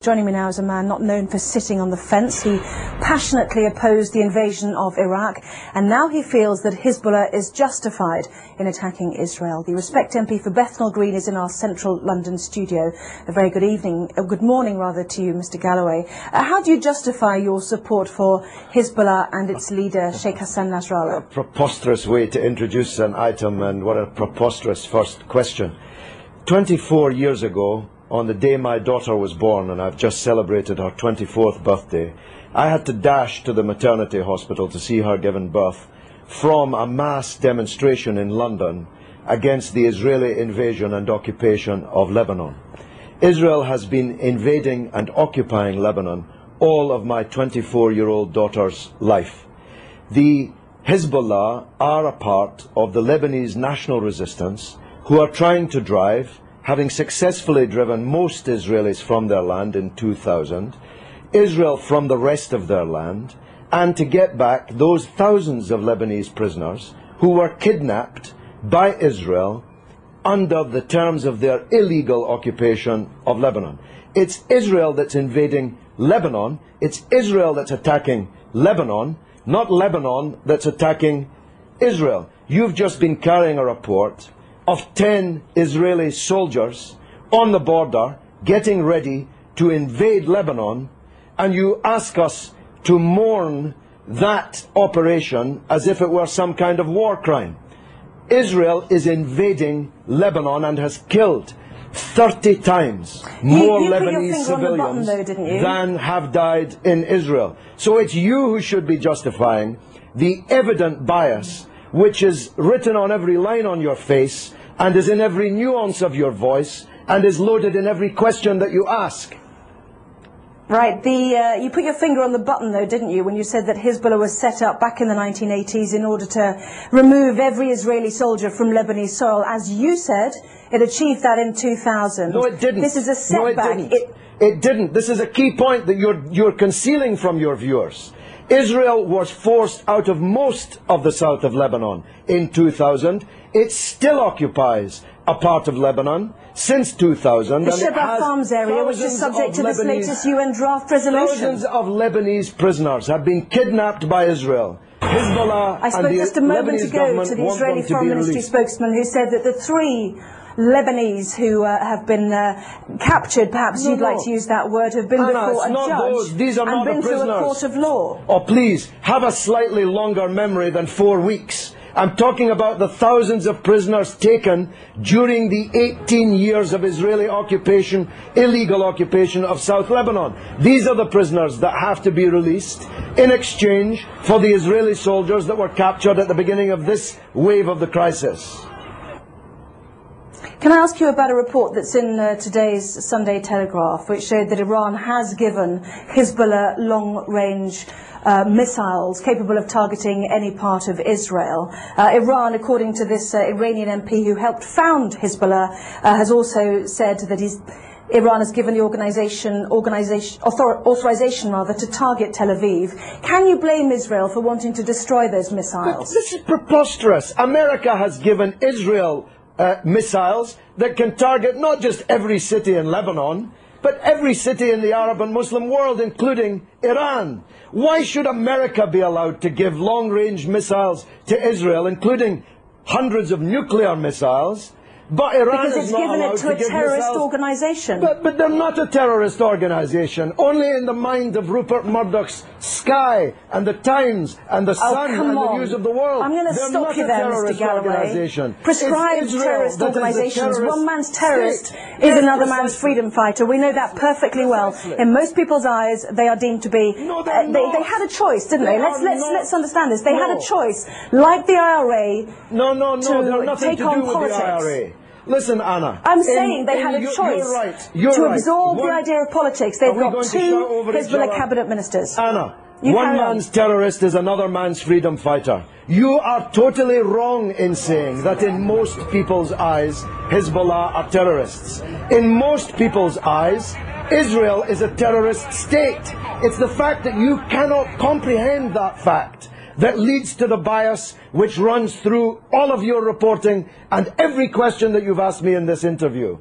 Joining me now is a man not known for sitting on the fence. He passionately opposed the invasion of Iraq, and now he feels that Hezbollah is justified in attacking Israel. The Respect MP for Bethnal Green is in our central London studio. A very good evening, good morning rather, to you, Mr. Galloway. How do you justify your support for Hezbollah and its leader, Sheikh Hassan Nasrallah? A preposterous way to introduce an item, and what a preposterous first question. 24 years ago, on the day my daughter was born, and I've just celebrated her 24th birthday, I had to dash to the maternity hospital to see her given birth from a mass demonstration in London against the Israeli invasion and occupation of Lebanon. Israel has been invading and occupying Lebanon all of my 24-year-old daughter's life. The Hezbollah are a part of the Lebanese national resistance who are trying to drive, having successfully driven most Israelis from their land in 2000, Israel from the rest of their land, and to get back those thousands of Lebanese prisoners who were kidnapped by Israel under the terms of their illegal occupation of Lebanon. It's Israel that's invading Lebanon. It's Israel that's attacking Lebanon, not Lebanon that's attacking Israel. You've just been carrying a report of 10 Israeli soldiers on the border getting ready to invade Lebanon, and you ask us to mourn that operation as if it were some kind of war crime. Israel is invading Lebanon and has killed 30 times more Lebanese civilians than have died in Israel. So it's you who should be justifying the evident bias which is written on every line on your face and is in every nuance of your voice and is loaded in every question that you ask. Right. You put your finger on the button, though, didn't you, when you said that Hezbollah was set up back in the 1980s in order to remove every Israeli soldier from Lebanese soil. As you said, it achieved that in 2000. No, it didn't. This is a setback. No, it didn't. It didn't. This is a key point that you're concealing from your viewers. Israel was forced out of most of the south of Lebanon in 2000. It still occupies a part of Lebanon since 2000. The Shebaa Farms area, which is subject to this latest UN draft resolution. Thousands of Lebanese prisoners have been kidnapped by Israel. Hezbollah I spoke just a moment ago to the Israeli Foreign Ministry spokesman who said that the 3 Lebanese who have been captured, perhaps you'd like to use that word, have been before a judge and been through a court of law. Oh, please, have a slightly longer memory than 4 weeks. I'm talking about the thousands of prisoners taken during the 18 years of Israeli occupation, illegal occupation of South Lebanon. These are the prisoners that have to be released in exchange for the Israeli soldiers that were captured at the beginning of this wave of the crisis. Can I ask you about a report that's in today's Sunday Telegraph, which showed that Iran has given Hezbollah long-range missiles capable of targeting any part of Israel. Iran, according to this Iranian MP who helped found Hezbollah, has also said that Iran has given the authorization to target Tel Aviv. Can you blame Israel for wanting to destroy those missiles? This is preposterous. America has given Israel missiles that can target not just every city in Lebanon, but every city in the Arab and Muslim world, including Iran. Why should America be allowed to give long-range missiles to Israel, including hundreds of nuclear missiles, but Iran is not allowed to give missiles? Because it's given it to a terrorist organization. But they're not a terrorist organization. Only in the mind of Rupert Murdoch's Sky and the Times and the Sun and the News of the World. I'm going to stop you there, Mr. Galloway. Prescribed terrorist organizations. One man's terrorist is another man's freedom fighter. We know that perfectly well. In most people's eyes, they are deemed to be. They had a choice, didn't they? Let's understand this. They had a choice, like the IRA, to take on politics. Listen, Anna. I'm saying they had a choice to absorb the idea of politics. They've got 2 Hezbollah cabinet ministers. Anna, one man's terrorist is another man's freedom fighter. You are totally wrong in saying that in most people's eyes, Hezbollah are terrorists. In most people's eyes, Israel is a terrorist state. It's the fact that you cannot comprehend that fact that leads to the bias which runs through all of your reporting and every question that you've asked me in this interview.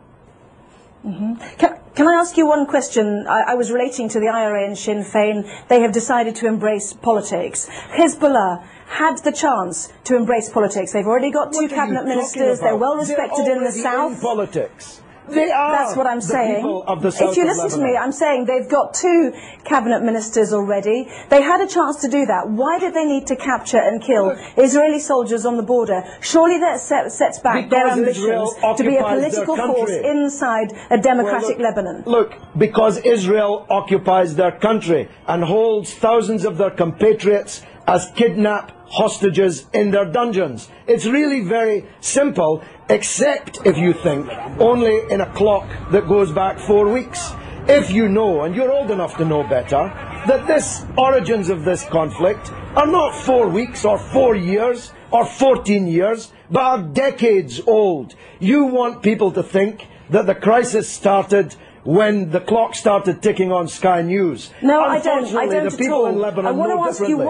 Can Can I ask you one question? I was relating to the IRA and Sinn Féin. They have decided to embrace politics. Hezbollah had the chance to embrace politics. They've already got two cabinet ministers. They're well respected in the south. In politics. They are. That's what I'm saying. If you listen to me, I'm saying they've got two cabinet ministers already. They had a chance to do that. Why did they need to capture and kill Israeli soldiers on the border? Surely that sets back their ambitions to be a political force inside a democratic Lebanon. Look, because Israel occupies their country and holds thousands of their compatriots as kidnapped hostages in their dungeons. It's really very simple, except if you think only in a clock that goes back 4 weeks. If you know, and you're old enough to know better, that this origins of this conflict are not 4 weeks or 4 years or 14 years, but are decades old. You want people to think that the crisis started when the clock started ticking on Sky News. No, I don't. I don't the people in Lebanon I want to ask you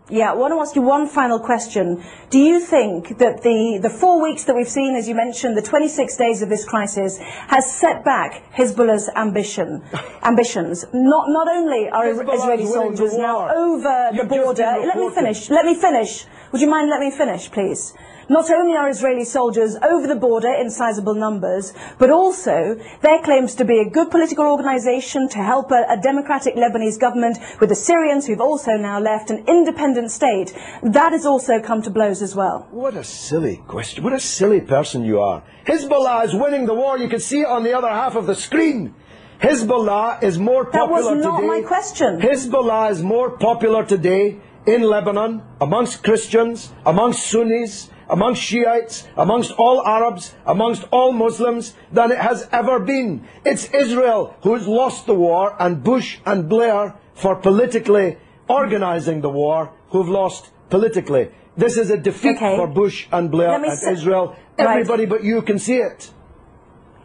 I want to ask you one final question. Do you think that the 4 weeks that we've seen, as you mentioned, the 26 days of this crisis, has set back Hezbollah's ambitions? Not only are Israeli soldiers now over the border... Let me finish. Would you mind letting me finish, please? Not only are Israeli soldiers over the border in sizable numbers, but also there claims to be a good political organisation to help a democratic Lebanese government with the Syrians who've also now left an independent state. That has also come to blows as well. What a silly question. What a silly person you are. Hezbollah is winning the war. You can see it on the other half of the screen. Hezbollah is more popular today. That was not my question. Hezbollah is more popular today in Lebanon, amongst Christians, amongst Sunnis, amongst Shiites, amongst all Arabs, amongst all Muslims, than it has ever been. It's Israel who's lost the war, and Bush and Blair, for politically organising the war, who've lost politically. This is a defeat for Bush and Blair and Israel. Everybody but you can see it.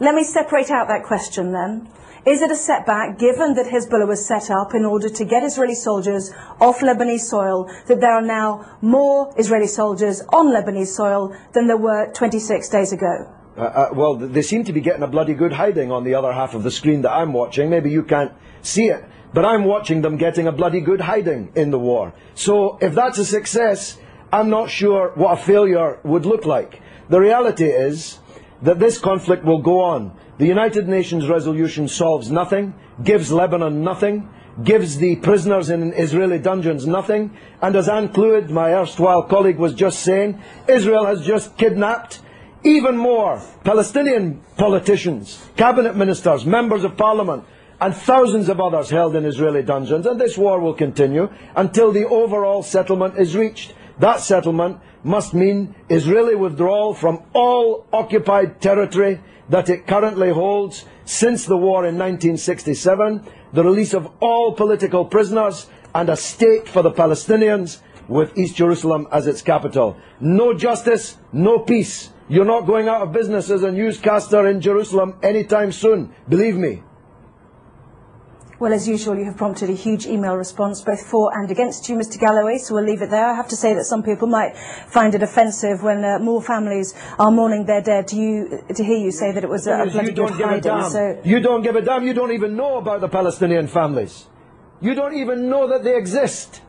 Let me separate out that question then. Is it a setback, given that Hezbollah was set up in order to get Israeli soldiers off Lebanese soil, that there are now more Israeli soldiers on Lebanese soil than there were 26 days ago? Well, they seem to be getting a bloody good hiding on the other half of the screen that I'm watching. Maybe you can't see it, but I'm watching them getting a bloody good hiding in the war. So if that's a success, I'm not sure what a failure would look like. The reality is that this conflict will go on. The United Nations resolution solves nothing, gives Lebanon nothing, gives the prisoners in Israeli dungeons nothing, and as Anne Clewid, my erstwhile colleague, was just saying, Israel has just kidnapped even more Palestinian politicians, cabinet ministers, members of parliament, and thousands of others held in Israeli dungeons, and this war will continue until the overall settlement is reached. That settlement must mean Israeli withdrawal from all occupied territory that it currently holds since the war in 1967, the release of all political prisoners, and a state for the Palestinians with East Jerusalem as its capital. No justice, no peace. You're not going out of business as a newscaster in Jerusalem anytime soon, believe me. Well, as usual, you have prompted a huge email response, both for and against you, Mr. Galloway, so we'll leave it there. I have to say that some people might find it offensive when more families are mourning their dead to hear you say that it was a bloody good hiding. So you don't give a damn. You don't even know about the Palestinian families. You don't even know that they exist.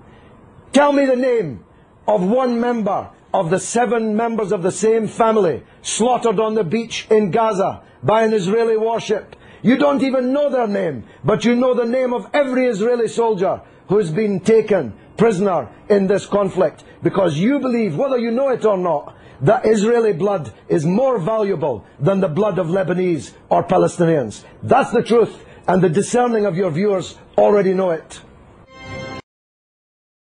Tell me the name of one member of the 7 members of the same family slaughtered on the beach in Gaza by an Israeli warship. You don't even know their name, but you know the name of every Israeli soldier who's been taken prisoner in this conflict, because you believe, whether you know it or not, that Israeli blood is more valuable than the blood of Lebanese or Palestinians. That's the truth, and the discerning of your viewers already know it.